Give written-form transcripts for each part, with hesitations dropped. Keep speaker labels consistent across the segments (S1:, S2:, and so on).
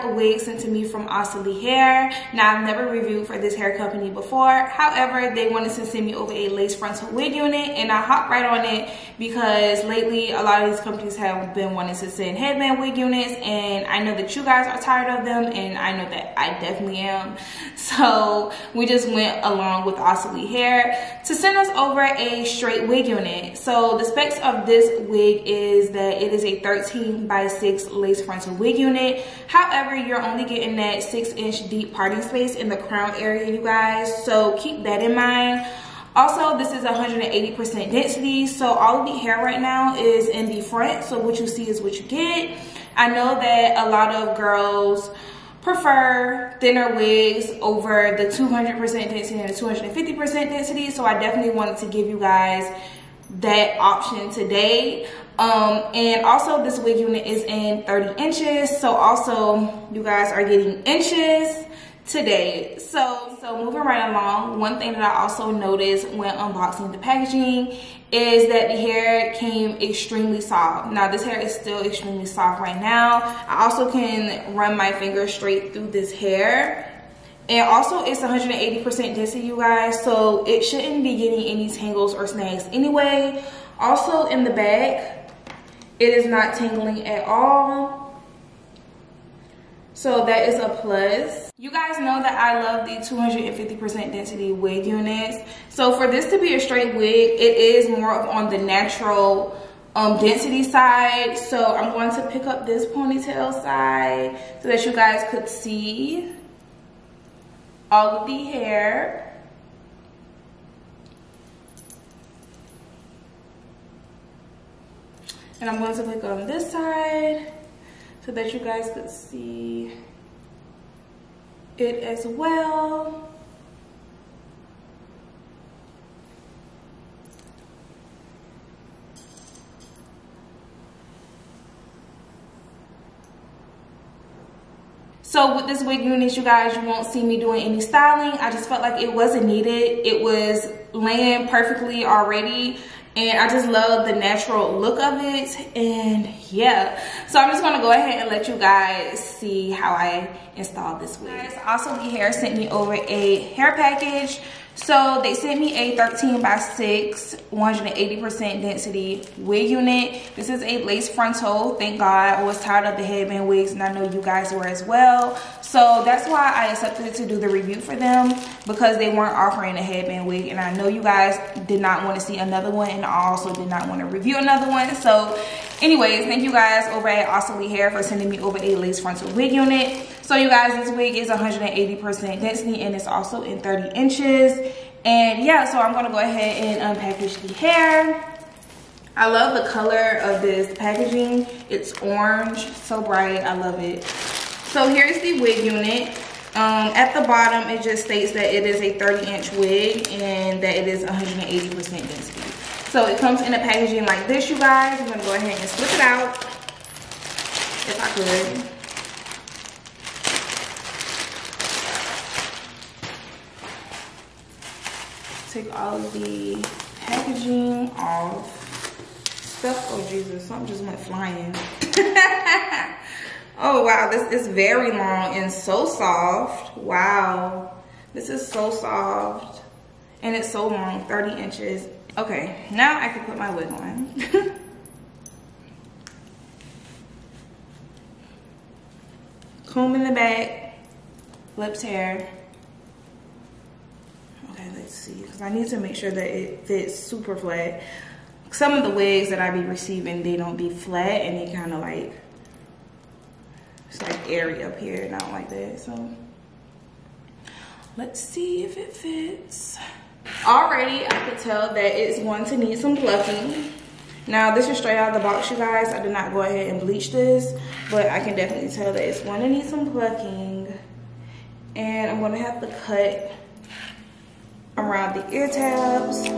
S1: have a wig sent to me from OSSILEE Hair. Now, I've never reviewed for this hair company before. However, they wanted to send me over a lace frontal wig unit, and I hopped right on it because lately a lot of these companies have been wanting to send headband wig units, and I know that you guys are tired of them, and I know that I definitely am. So we just went along with OSSILEE Hair to send us over a straight wig unit. So the specs of this wig is that it is a 13x6 lace frontal wig unit. However, you're only getting that 6-inch deep parting space in the crown area, you guys, so keep that in mind. Also, this is 180% density, so all of the hair right now is in the front, so what you see is what you get. I know that a lot of girls prefer thinner wigs over the 200% density and the 250% density, so I definitely wanted to give you guys that option today. And also this wig unit is in 30 inches, so also you guys are getting inches today. So moving right along, one thing that I also noticed when unboxing the packaging is that the hair came extremely soft. Now this hair is still extremely soft right now. I also can run my fingers straight through this hair. And also it's 180% density, you guys, so it shouldn't be getting any tangles or snags anyway. Also in the back, it is not tangling at all, so that is a plus. You guys know that I love the 250% density wig units, so for this to be a straight wig, it is more on the natural density side. So I'm going to pick up this ponytail side so that you guys could see all of the hair. And I'm going to pick on this side so that you guys could see it as well. So with this wig unit, you guys, you won't see me doing any styling. I just felt like it wasn't needed. It was laying perfectly already, and I just love the natural look of it. And yeah, so I'm just gonna go ahead and let you guys see how I installed this wig. OSSILEE Hair sent me over a hair package. So they sent me a 13x6 180% density wig unit. This is a lace frontal. Thank God, I was tired of the headband wigs, and I know you guys were as well. So that's why I accepted to do the review for them, because they weren't offering a headband wig, and I know you guys did not want to see another one, and I also did not want to review another one. So anyways, thank you guys over at OSSILEE Hair for sending me over a lace frontal wig unit. So you guys, this wig is 180% density, and it's also in 30 inches. And yeah, so I'm gonna go ahead and unpackage the hair. I love the color of this packaging. It's orange, so bright, I love it. So here's the wig unit. At the bottom, it just states that it is a 30-inch wig and that it is 180% density. So it comes in a packaging like this, you guys. I'm gonna go ahead and slip it out, if I could. Take all of the packaging off. Stuff, oh Jesus, something just went flying. Oh wow, this is very long and so soft. Wow, this is so soft and it's so long, 30 inches. Okay, now I can put my wig on. Comb in the back, lips, hair. Okay, let's see, because I need to make sure that it fits super flat. Some of the wigs that I be receiving, they don't be flat, and they kind of like, it's like airy up here, and I don't like that. So let's see if it fits. Already, I could tell that it's going to need some plucking. Now, this is straight out of the box, you guys. I did not go ahead and bleach this, but I can definitely tell that it's going to need some plucking. And I'm going to have to cut around the ear tabs.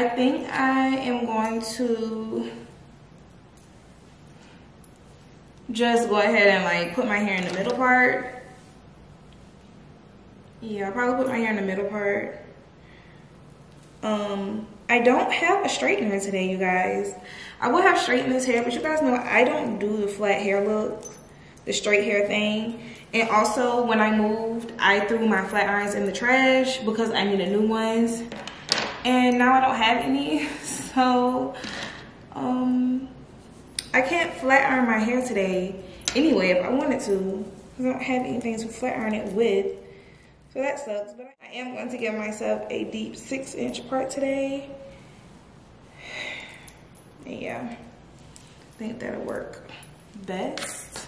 S1: I think I am going to just go ahead and like put my hair in the middle part. Yeah, I'll probably put my hair in the middle part. I don't have a straightener today, you guys. I will have straightened this hair, but you guys know I don't do the flat hair look, the straight hair thing. And also when I moved, I threw my flat irons in the trash because I needed new ones. And now I don't have any, so I can't flat iron my hair today anyway if I wanted to. I don't have anything to flat iron it with, so that sucks. But I am going to give myself a deep 6-inch part today. And yeah, I think that'll work best.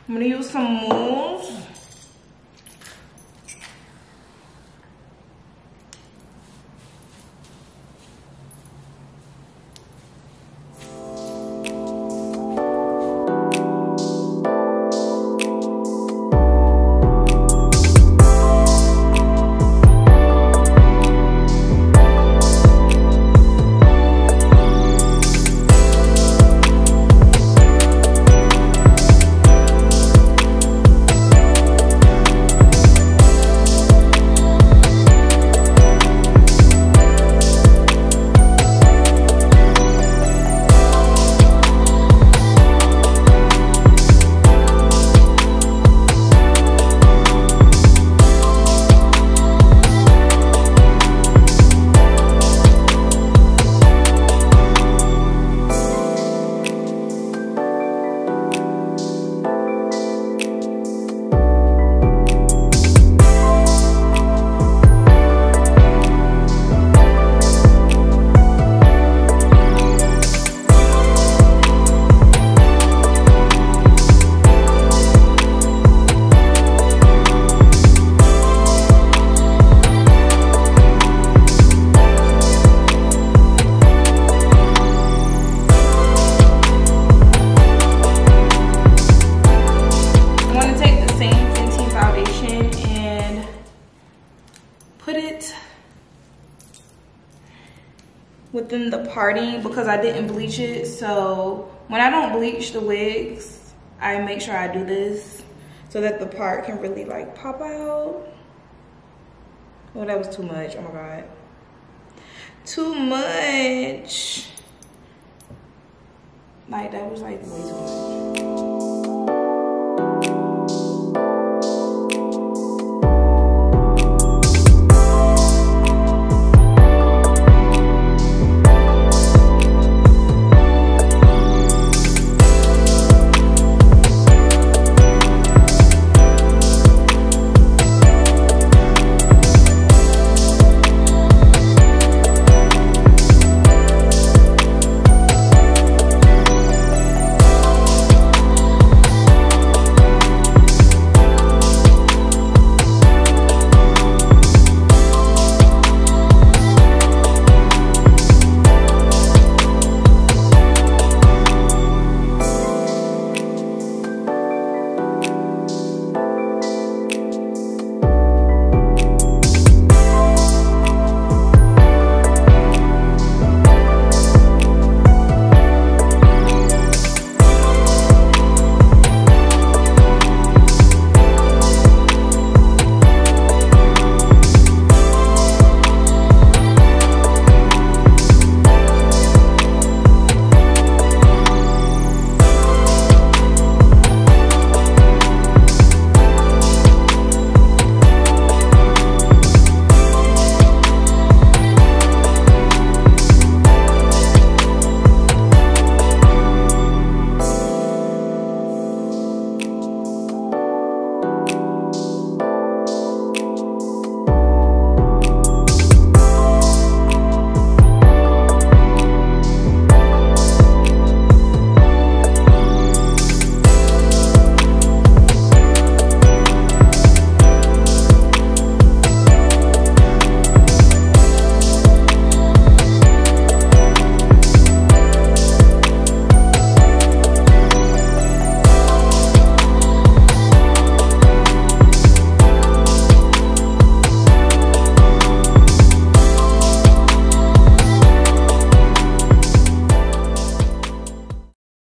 S1: I'm gonna use some mousse. Within the parting because I didn't bleach it. So when I don't bleach the wigs, I make sure I do this so that the part can really like pop out. Oh, that was too much. Oh my God. Too much. Like that was like way too much.